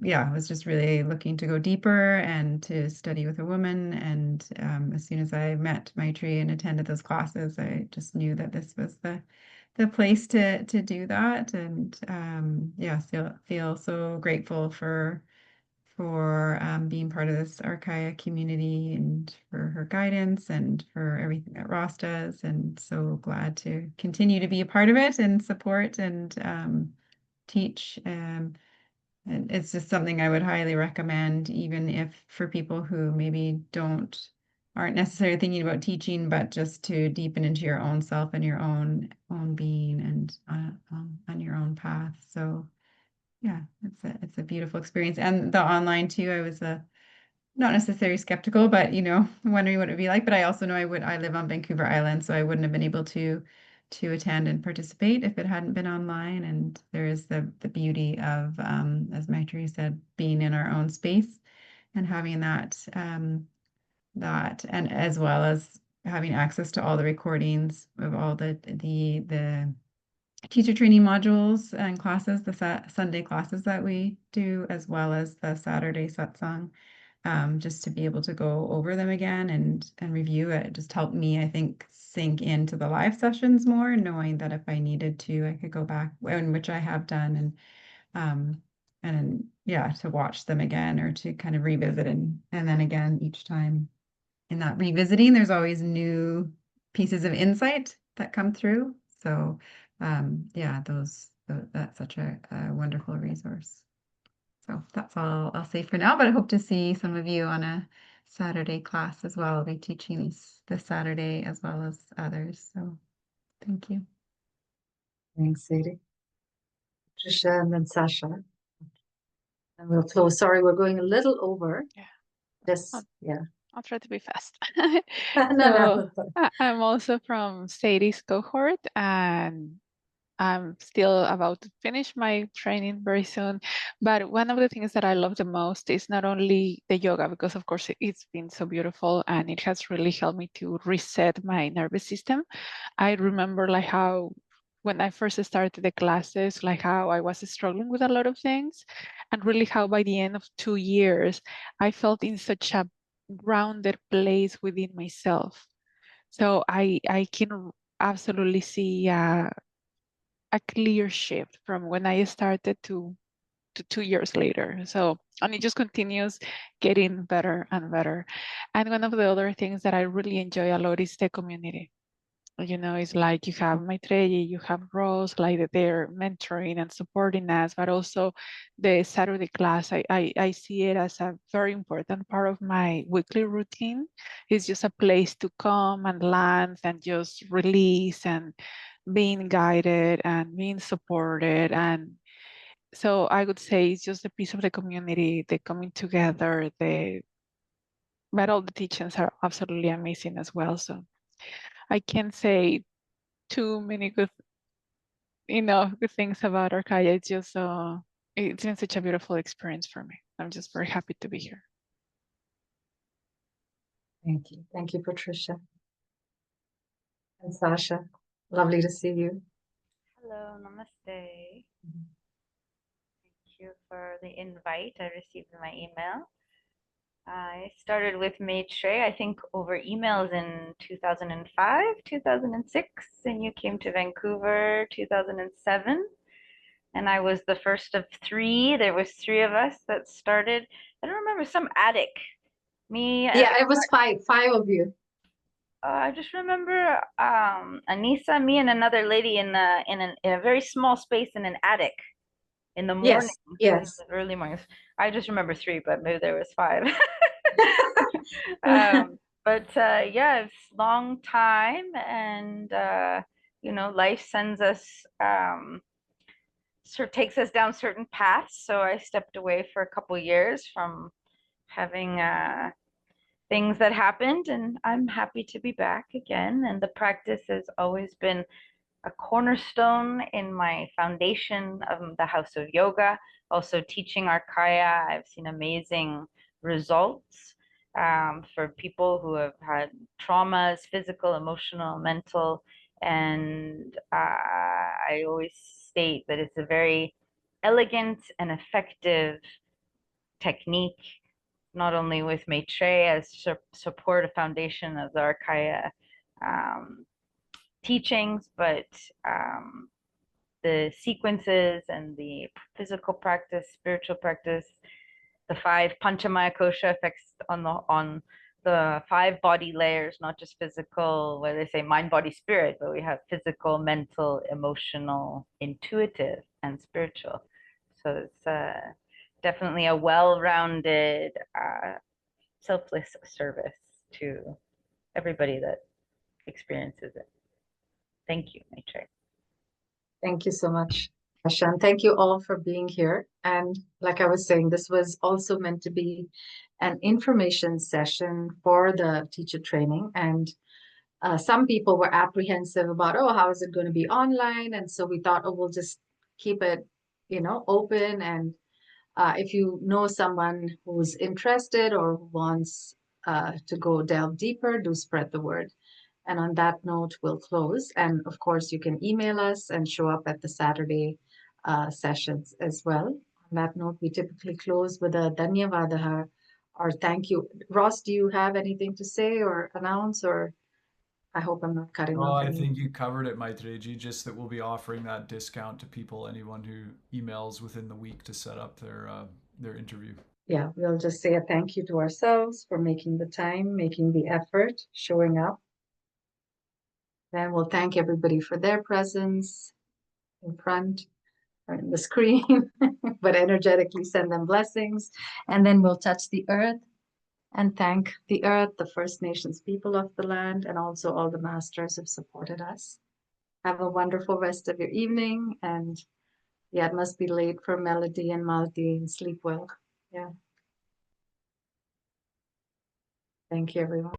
yeah, I was just really looking to go deeper and to study with a woman. And as soon as I met Maitreyi and attended those classes, I just knew that this was the place to do that. And yeah, feel so grateful for being part of this Arkaya community and for her guidance and for everything that Ross does. And so glad to continue to be a part of it and support and teach. And it's just something I would highly recommend, even if for people who maybe aren't necessarily thinking about teaching, but just to deepen into your own self and your own being and on your own path. So yeah, it's a beautiful experience. And the online too, I was not necessarily skeptical, but wondering what it would be like. But I also know I live on Vancouver Island, so I wouldn't have been able to attend and participate if it hadn't been online. And there is the beauty of, as Maitreyi said, being in our own space and having that and as well as having access to all the recordings of all the teacher training modules and classes, the Sunday classes that we do, as well as the Saturday satsang, just to be able to go over them again and review it. It just helped me, I think, sink into the live sessions more, knowing that if I needed to, I could go back, which I have done, and yeah, to watch them again or to kind of revisit and then again each time. In that revisiting, there's always new pieces of insight that come through. So yeah, that's such a wonderful resource. So that's all I'll say for now, but I hope to see some of you on a Saturday class as well. I'll be teaching this Saturday as well as others. So thank you. Thanks, Sadie. Patricia and then Sasha. And we'll close. Sorry, we're going a little over. Yeah. Yeah. I'll try to be fast. No. I'm also from Sadie's cohort, and I'm still about to finish my training very soon. But one of the things that I love the most is not only the yoga, because of course it's been so beautiful and it has really helped me to reset my nervous system. I remember like how when I first started the classes, like how I was struggling with a lot of things, and really how by the end of 2 years, I felt in such a grounded place within myself. So I can absolutely see a clear shift from when I started to 2 years later. So, and it just continues getting better and better. And one of the other things that I really enjoy a lot is the community. It's like you have Maitreyi, you have Rose, like they're mentoring and supporting us, but also the Saturday class, I see it as a very important part of my weekly routine. It's just a place to come and land and just release and being guided and being supported. And so I would say it's just a piece of the community, the coming together, but all the teachings are absolutely amazing as well. So I can't say too many good things about Arkaya. It's just it's been such a beautiful experience for me. I'm just very happy to be here. Thank you. Thank you, Patricia. And Sasha, lovely to see you. Hello, namaste. Thank you for the invite. I received in my email. I started with Maitreyi, I think over emails in 2005, 2006, and you came to Vancouver 2007. And I was the first of three. There was three of us that started. I don't remember, some attic. Me, Yeah, it was five of you. I just remember Anissa, me, and another lady in a very small space in an attic in the morning. Yes. In the early mornings. I just remember three, but maybe there was five. But yeah, it's long time, and you know, life sends us sort of takes us down certain paths. So I stepped away for a couple years from having things that happened, and I'm happy to be back again. And the practice has always been a cornerstone in my foundation of the House of Yoga. Also teaching Arkaya, I've seen amazing results for people who have had traumas, physical, emotional, mental. And I always state that it's a very elegant and effective technique, not only with Maitreyi as support a foundation of the Arkaya teachings, but the sequences and the physical practice, spiritual practice, the five Panchamaya Kosha effects on the five body layers, not just physical, where they say mind, body, spirit, but we have physical, mental, emotional, intuitive, and spiritual. So it's definitely a well-rounded, selfless service to everybody that experiences it. Thank you, Maitreyi. Thank you so much, Asha. And thank you all for being here. And like I was saying, this was also meant to be an information session for the teacher training. And some people were apprehensive about, oh, how is it going to be online? And so we thought, oh, we'll just keep it, open. And if you know someone who's interested or wants to go delve deeper, do spread the word. And on that note, we'll close. And of course, you can email us and show up at the Saturday sessions as well. On that note, we typically close with a Dhanyavadaha or thank you. Ross, do you have anything to say or announce, or I hope I'm not cutting Oh, off I any? think you covered it, Maitreyi, just that we'll be offering that discount to people, anyone who emails within the week to set up their interview. Yeah, we'll just say a thank you to ourselves for making the time, making the effort, showing up. Then we'll thank everybody for their presence in front or in the screen, but energetically send them blessings. And then we'll touch the earth and thank the earth, the First Nations people of the land, and also all the masters who've supported us. Have a wonderful rest of your evening. And yeah, it must be late for Melody and Malti, and sleep well. Yeah. Thank you, everyone.